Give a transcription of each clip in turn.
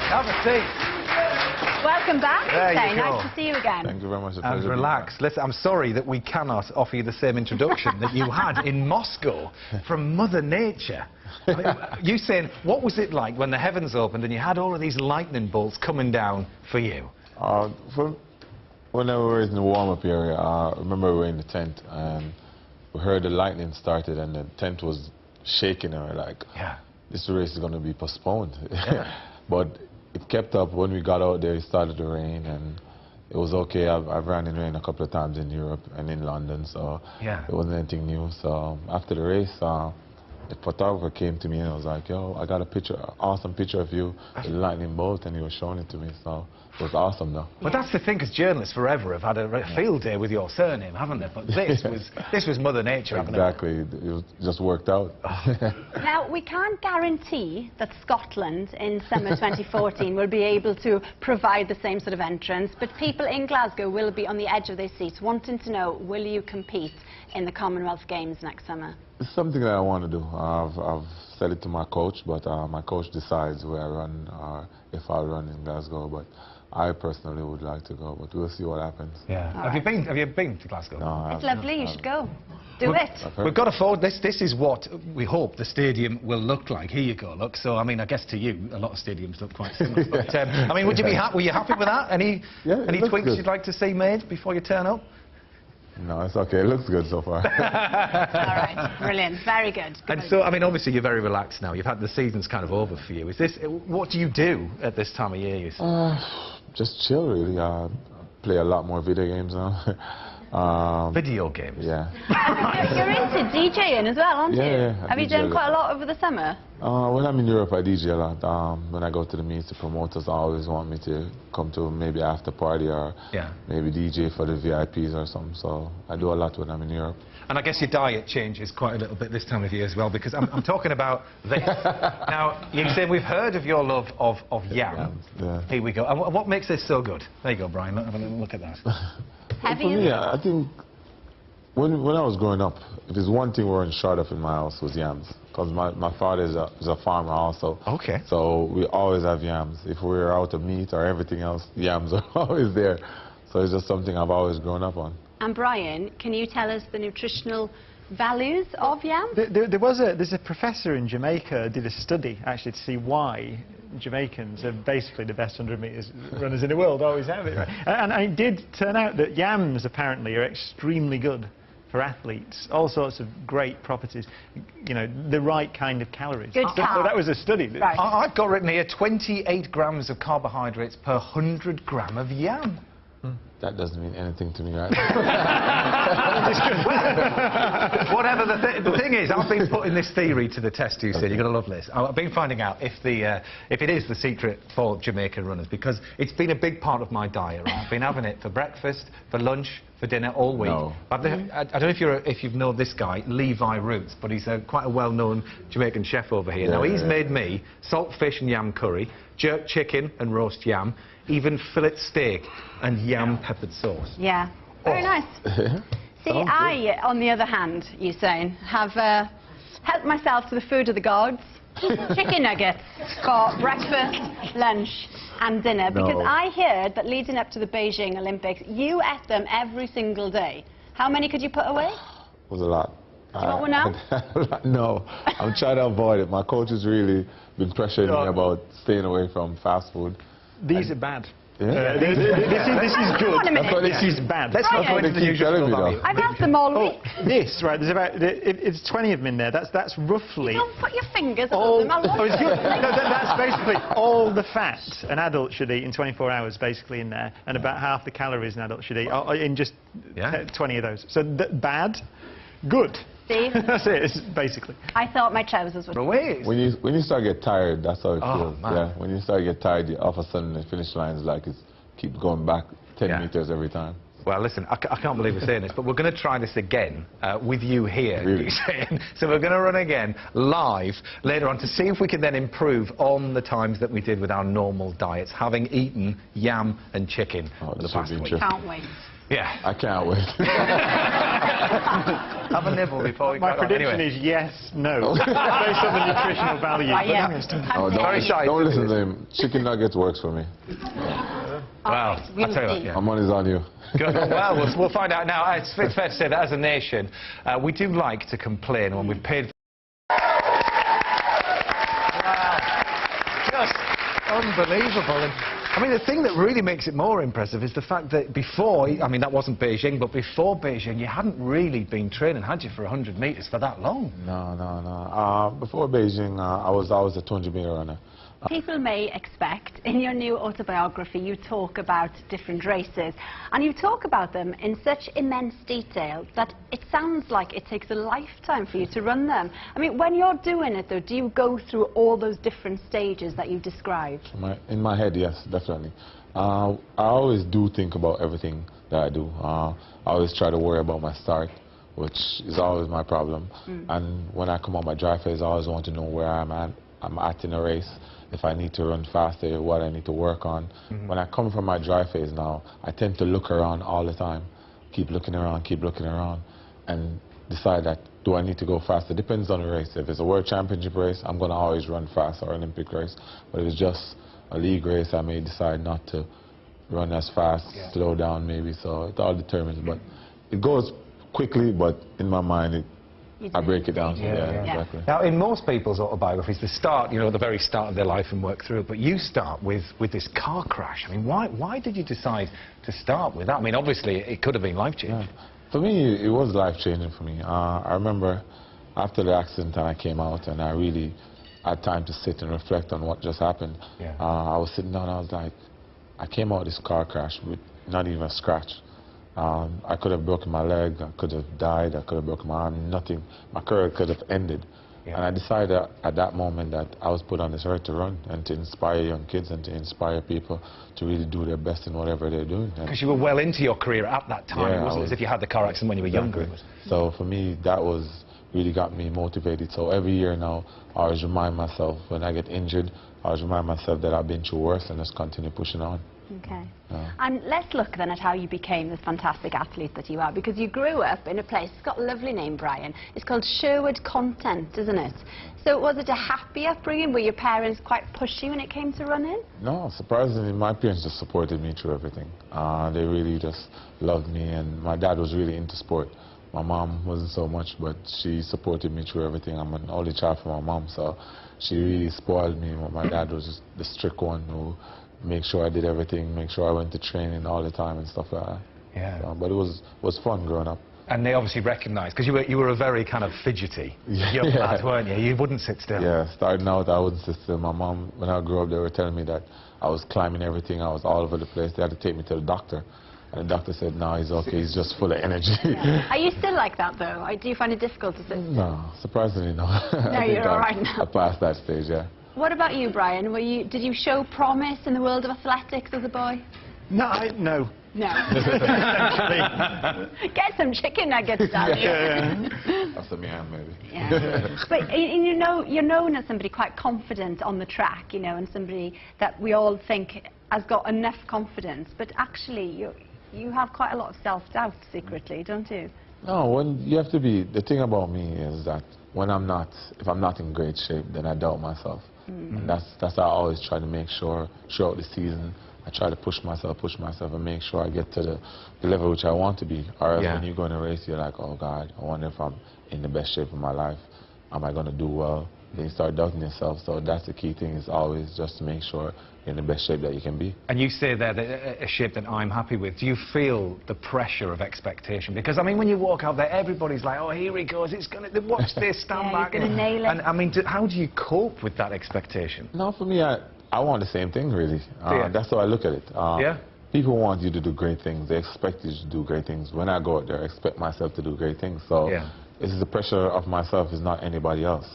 Have a seat. Welcome back, Usain. There you go. Nice to see you again. Thank you very much. And relax. Listen, I'm sorry that we cannot offer you the same introduction that you had in Moscow from Mother Nature. I mean, Usain, what was it like when the heavens opened and you had all of these lightning bolts coming down for you? When we were in the warm-up area, I remember we were in the tent and we heard the lightning started and the tent was shaking and we were like, this race is going to be postponed. Yeah. But it kept up. When we got out there, it started to rain and it was okay. I've ran in rain a couple of times in Europe and in London, so it wasn't anything new. So after the race, the photographer came to me and was like, yo, I got a picture, awesome picture of you with a lightning bolt, and he was showing it to me, so it was awesome though. But that's the thing, because journalists forever have had a field day with your surname, haven't they? But this was Mother Nature, haven't it? Exactly, it just worked out. Now, we can't guarantee that Scotland in summer 2014 will be able to provide the same sort of entrance, but people in Glasgow will be on the edge of their seats wanting to know, will you compete in the Commonwealth Games next summer? It's something that I want to do. I've said it to my coach, but my coach decides where I run, if I'll run in Glasgow. But I personally would like to go, but we'll see what happens. Yeah. Have you been to Glasgow? No, it's lovely. You should go. Do it. We've got to forward this. This is what we hope the stadium will look like. Here you go. Look. So I mean, I guess to you, a lot of stadiums look quite similar. But, I mean, would you be were you happy with that? Any tweaks you'd like to see made before you turn up? No, it's okay. It looks good so far. All right, brilliant, very good. And so, I mean, obviously you're very relaxed now. You've had the season's kind of over for you. Is this what do you do at this time of year? You just chill, really. I play a lot more video games now. Video games? Yeah. You're into DJing as well, aren't you? Yeah. Have you done quite a lot over the summer? When I'm in Europe, I DJ a lot. When I go to the meets, the promoters always want me to come to maybe after party or maybe DJ for the VIPs or something. So I do a lot when I'm in Europe. And I guess your diet changes quite a little bit this time of year as well, because I'm talking about this. Now, you say we've heard of your love of yam. Yeah. Here we go. And what makes this so good? There you go, Brian. Have a look at that. For me, I think when I was growing up, if there's one thing we weren't short of in my house was yams. Because my father is a farmer also. Okay. So we always have yams. If we're out of meat or everything else, yams are always there. So it's just something I've always grown up on. And Brian, can you tell us the nutritional values of yam? There's a professor in Jamaica did a study actually to see why Jamaicans are basically the best 100 metres runners in the world, always have it. Right? And it did turn out that yams apparently are extremely good for athletes, all sorts of great properties, you know, the right kind of calories. Good so that was a study. Right. I've got written here 28 grams of carbohydrates per 100 gram of yam. That doesn't mean anything to me, right? Whatever the thing is, I've been putting this theory to the test, you said. You're going to love this. I've been finding out if it is the secret for Jamaican runners, because it's been a big part of my diet. Right? I've been having it for breakfast, for lunch, for dinner all week. No. I don't know if you know this guy, Levi Roots, but he's quite a well-known Jamaican chef over here. Now, he's made me salt fish and yam curry, jerk chicken and roast yam, even fillet steak and yam peppered sauce. Yeah, very nice. See, I, on the other hand, Usain, have helped myself to the food of the gods. Chicken nuggets for breakfast, lunch and dinner. Because I heard that leading up to the Beijing Olympics, you ate them every single day. How many could you put away? It was a lot. Do you want one now? No, I'm trying to avoid it. My coach has really been pressuring me about staying away from fast food. These are bad. Yeah. This is good. This is bad. Let's not go into the usual value. I've had them all week. This, right, there's about, it's 20 of them in there. That's roughly... You don't put your fingers all, on them. that's basically all the fat an adult should eat in 24 hours, basically, in there, and about half the calories an adult should eat in just 20 of those. So bad, good. Steve? That's it, it's basically. I thought my trousers would... When you start to get tired, that's how it feels. Man. Yeah, when you start to get tired, all of a sudden the finish line is like it keeps going back 10 meters every time. Well, listen, I can't believe we're saying this, but we're going to try this again with you here, Usain. So we're going to run again live later on to see if we can then improve on the times that we did with our normal diets, having eaten yam and chicken for the past week. Can't wait. Yeah. I can't wait. Have a nibble before we My crack on. prediction Anyway. is yes, no, based on the nutritional value. Oh, Very shy. don't listen to him. Chicken nuggets works for me. Well, I'll tell you what, yeah. My money's on you. Good. Well, we'll find out now. It's fair to say that as a nation, we do like to complain when we've paid. Just unbelievable. And, I mean, the thing that really makes it more impressive is the fact that before, I mean, that wasn't Beijing, but before Beijing, you hadn't really been training, had you, for 100 metres for that long? No. Before Beijing, I was always a 200-metre runner. People may expect, in your new autobiography, you talk about different races, and you talk about them in such immense detail that it sounds like it takes a lifetime for you to run them. I mean, when you're doing it, though, do you go through all those different stages that you described? In my head, yes, definitely. I always do think about everything that I do. I always try to worry about my start, which is always my problem. And when I come on my dry phase, I always want to know where I'm at in a race. If I need to run faster, what I need to work on. When I come from my dry phase now, I tend to look around all the time. Keep looking around, and decide that, do I need to go faster? Depends on the race. If it's a world championship race, I'm going to always run fast, or Olympic race. But if it's just a league race, I may decide not to run as fast, slow down maybe. So it all determines. But it goes quickly, but in my mind, I break it down. Yeah, exactly. Now, in most people's autobiographies, they start, you know, at the very start of their life and work through it, but you start with this car crash. I mean, why did you decide to start with that? I mean, obviously, it could have been life-changing. Yeah. For me, it was life-changing for me. I remember after the accident and I came out and I really had time to sit and reflect on what just happened. I was sitting down and I was like, I came out of this car crash with not even a scratch. I could have broken my leg, I could have died, I could have broken my arm, nothing. My career could have ended. And I decided at that moment that I was put on this earth to run and to inspire young kids and to inspire people to really do their best in whatever they're doing. Because you were well into your career at that time. It wasn't as if you had the car accident when you were younger. So for me, that was really got me motivated. So every year now, I always remind myself when I get injured, I always remind myself that I've been through worse and just continue pushing on. Okay. And let's look then at how you became this fantastic athlete that you are, because you grew up in a place, it's got a lovely name, Brian. It's called Sherwood Content, isn't it? So was it a happy upbringing? Were your parents quite pushy when it came to running? No, surprisingly, my parents just supported me through everything. They really just loved me, and my dad was really into sport. My mom wasn't so much, but she supported me through everything. I'm an only child for my mom, so she really spoiled me. My dad was just the strict one who make sure I did everything, make sure I went to training all the time and stuff like that. Yeah. So, but it was fun growing up. And they obviously recognised, because you were a very kind of fidgety young lad, weren't you? You wouldn't sit still. Yeah, starting out, I wouldn't sit still. My mom, when I grew up, they were telling me that I was climbing everything, I was all over the place. They had to take me to the doctor. And the doctor said, no, he's okay, he's just full of energy. Are you still like that, though? Do you find it difficult to sit still? No, surprisingly, no. No, you're all right now. I passed that stage, yeah. What about you, Brian? Did you show promise in the world of athletics as a boy? No. No. Get some chicken nuggets, darling. That's a man, maybe. Yeah. But you're known as somebody quite confident on the track, you know, and somebody that we all think has got enough confidence. But actually, you have quite a lot of self-doubt secretly, don't you? No, you have to be. The thing about me is that when if I'm not in great shape, then I doubt myself. And that's how I always try to make sure throughout the season I try to push myself and make sure I get to the level which I want to be. Or else when you go in a race, you're like, oh God, I wonder if I'm in the best shape of my life. Am I going to do well? Then you start doubting yourself. So that's the key thing, is always just to make sure you're in the best shape that you can be. And you say there that a shape that I'm happy with. Do you feel the pressure of expectation? Because, I mean, when you walk out there, everybody's like, oh, here he goes, it's going to, watch this, stand back. He's going to nail it. And, I mean, how do you cope with that expectation? No, for me, I want the same thing, really. That's how I look at it. People want you to do great things. They expect you to do great things. When I go out there, I expect myself to do great things. So it's the pressure of myself, is not anybody else.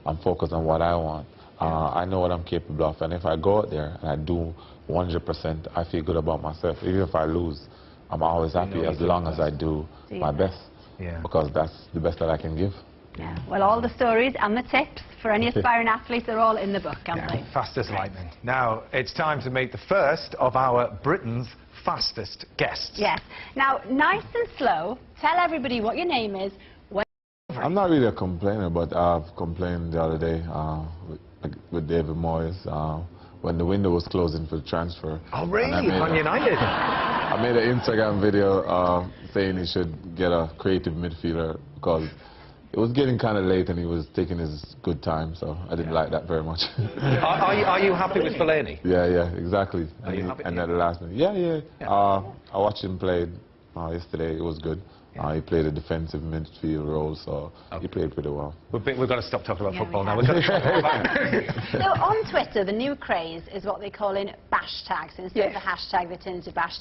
I'm focused on what I want. I know what I'm capable of. And if I go out there and I do 100%, I feel good about myself. Even if I lose, I'm always happy as long as I do my best. Because that's the best that I can give. Yeah. Well, all the stories and the tips for any aspiring athletes are all in the book, aren't they? Fast as lightning. Now, it's time to meet the first of our Britain's fastest guests. Yes. Now, nice and slow, tell everybody what your name is. I'm not really a complainer, but I've complained the other day with David Moyes when the window was closing for the transfer. Oh, really? On United? I made an Instagram video saying he should get a creative midfielder because it was getting kind of late and he was taking his good time, so I didn't like that very much. Are you happy with Fellaini? Yeah, exactly. Are you happy? And at the last minute, yeah. I watched him play yesterday. It was good. He played a defensive midfield role, so he played pretty well. We've got to stop talking about football now. We've got to talk about So on Twitter, the new craze is what they call in bash tags. Instead of the hashtag, they turn into bash